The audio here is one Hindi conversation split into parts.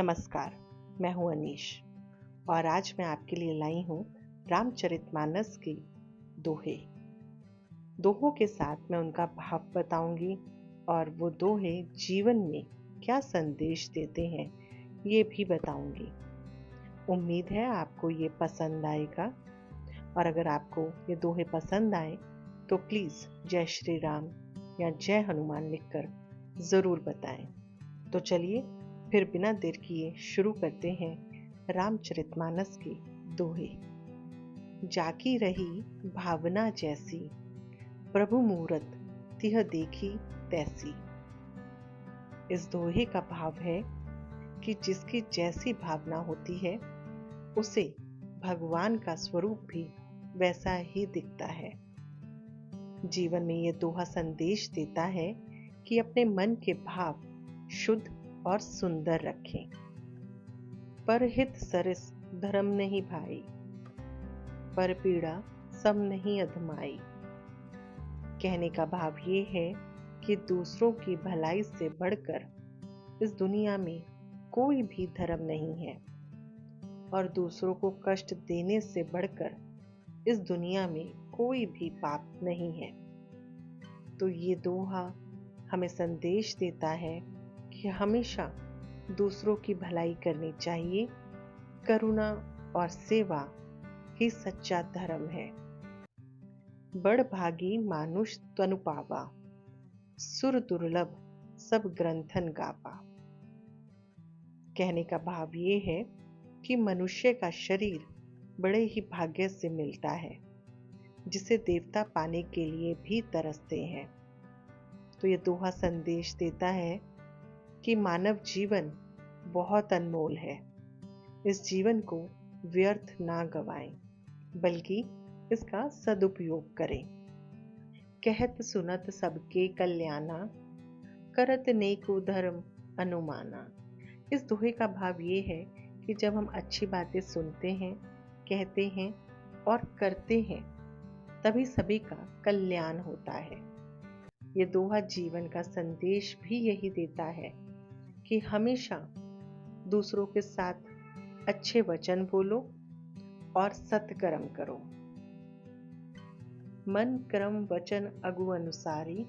नमस्कार, मैं हूं अनीश और आज मैं आपके लिए लाई हूं रामचरितमानस के दोहे। दोहों के साथ मैं उनका भाव बताऊंगी और वो दोहे जीवन में क्या संदेश देते हैं ये भी बताऊंगी। उम्मीद है आपको ये पसंद आएगा और अगर आपको ये दोहे पसंद आए तो प्लीज़ जय श्री राम या जय हनुमान लिखकर ज़रूर बताएं। तो चलिए फिर बिना देर किए शुरू करते हैं रामचरितमानस के दोहे। जाकी रही भावना जैसी, प्रभु मूरत तिह देखी तैसी। इस दोहे का भाव है कि जिसकी जैसी भावना होती है उसे भगवान का स्वरूप भी वैसा ही दिखता है। जीवन में ये दोहा संदेश देता है कि अपने मन के भाव शुद्ध और सुंदर रखें। परहित सरिस धर्म नहीं भाई, पर पीड़ा सम नहीं अधमाई। कहने का भाव ये है कि दूसरों की भलाई से बढ़कर इस दुनिया में कोई भी धर्म नहीं है और दूसरों को कष्ट देने से बढ़कर इस दुनिया में कोई भी पाप नहीं है। तो ये दोहा हमें संदेश देता है कि हमेशा दूसरों की भलाई करनी चाहिए। करुणा और सेवा ही सच्चा धर्म है। बड़ भागी मानुष तनु पावा, सुर दुर्लभ सब ग्रंथन गावा। कहने का भाव ये है कि मनुष्य का शरीर बड़े ही भाग्य से मिलता है जिसे देवता पाने के लिए भी तरसते हैं। तो ये दोहा संदेश देता है कि मानव जीवन बहुत अनमोल है। इस जीवन को व्यर्थ ना गवाएं, बल्कि इसका सदुपयोग करें। कहत सुनत सबके कल्याणा, करत नेको धर्म अनुमाना। इस दोहे का भाव ये है कि जब हम अच्छी बातें सुनते हैं, कहते हैं और करते हैं तभी सभी का कल्याण होता है। ये दोहा जीवन का संदेश भी यही देता है कि हमेशा दूसरों के साथ अच्छे वचन बोलो और सत्कर्म करो। मन कर्म वचन अगु अनुसारी,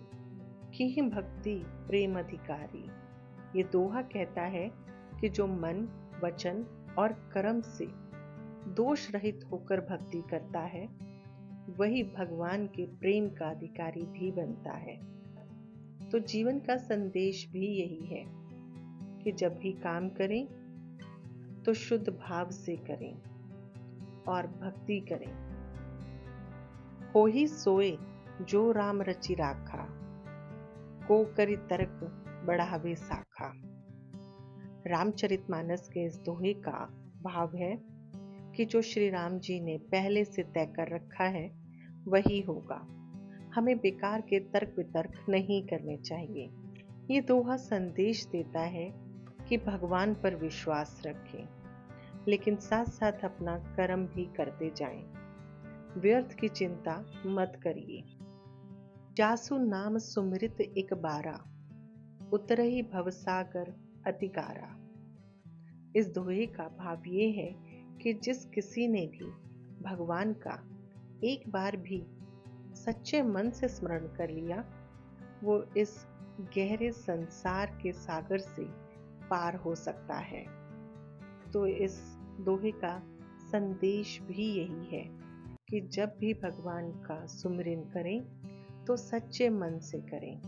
कीहि भक्ति प्रेम अधिकारी। ये दोहा कहता है कि जो मन वचन और कर्म से दोष रहित होकर भक्ति करता है वही भगवान के प्रेम का अधिकारी भी बनता है। तो जीवन का संदेश भी यही है कि जब भी काम करें तो शुद्ध भाव से करें और भक्ति करें। हो ही सोए जो राम रचि राखा, को करि तर्क बढ़ावे साखा। रामचरितमानस के इस दोहे का भाव है कि जो श्री राम जी ने पहले से तय कर रखा है वही होगा। हमें बेकार के तर्क वितर्क नहीं करने चाहिए। ये दोहा संदेश देता है कि भगवान पर विश्वास रखें, लेकिन साथ साथ अपना कर्म भी करते जाएं। व्यर्थ की चिंता मत करिए। जासु नाम सुमृत एक बारा, उतरहि भवसागर अतिगारा। इस दोहे का भाव ये है कि जिस किसी ने भी भगवान का एक बार भी सच्चे मन से स्मरण कर लिया वो इस गहरे संसार के सागर से पार हो सकता है। तो इस दोहे का संदेश भी यही है कि जब भी भगवान का सुमिरन करें तो सच्चे मन से करें।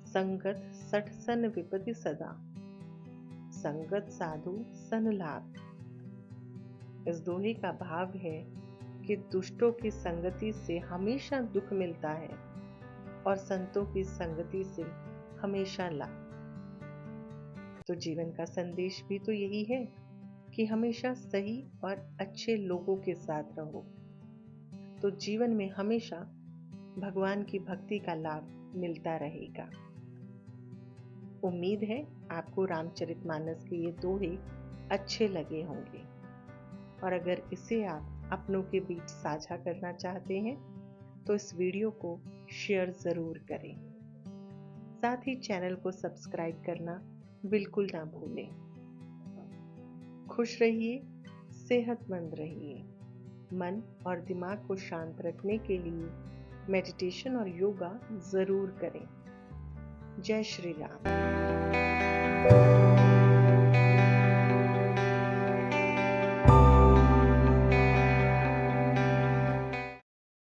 संगत सठ सन विपति सदा, संगत साधु सन लाभ। इस दोहे का भाव है कि दुष्टों की संगति से हमेशा दुख मिलता है और संतों की संगति से हमेशा लाभ। तो जीवन का संदेश भी तो यही है कि हमेशा सही और अच्छे लोगों के साथ रहो तो जीवन में हमेशा भगवान की भक्ति का लाभ मिलता रहेगा। उम्मीद है आपको रामचरितमानस के ये दोहे अच्छे लगे होंगे और अगर इसे आप अपनों के बीच साझा करना चाहते हैं तो इस वीडियो को शेयर ज़रूर करें। साथ ही चैनल को सब्सक्राइब करना बिल्कुल ना भूलें। खुश रहिए, सेहतमंद रहिए। मन और दिमाग को शांत रखने के लिए मेडिटेशन और योगा ज़रूर करें। जय श्री राम।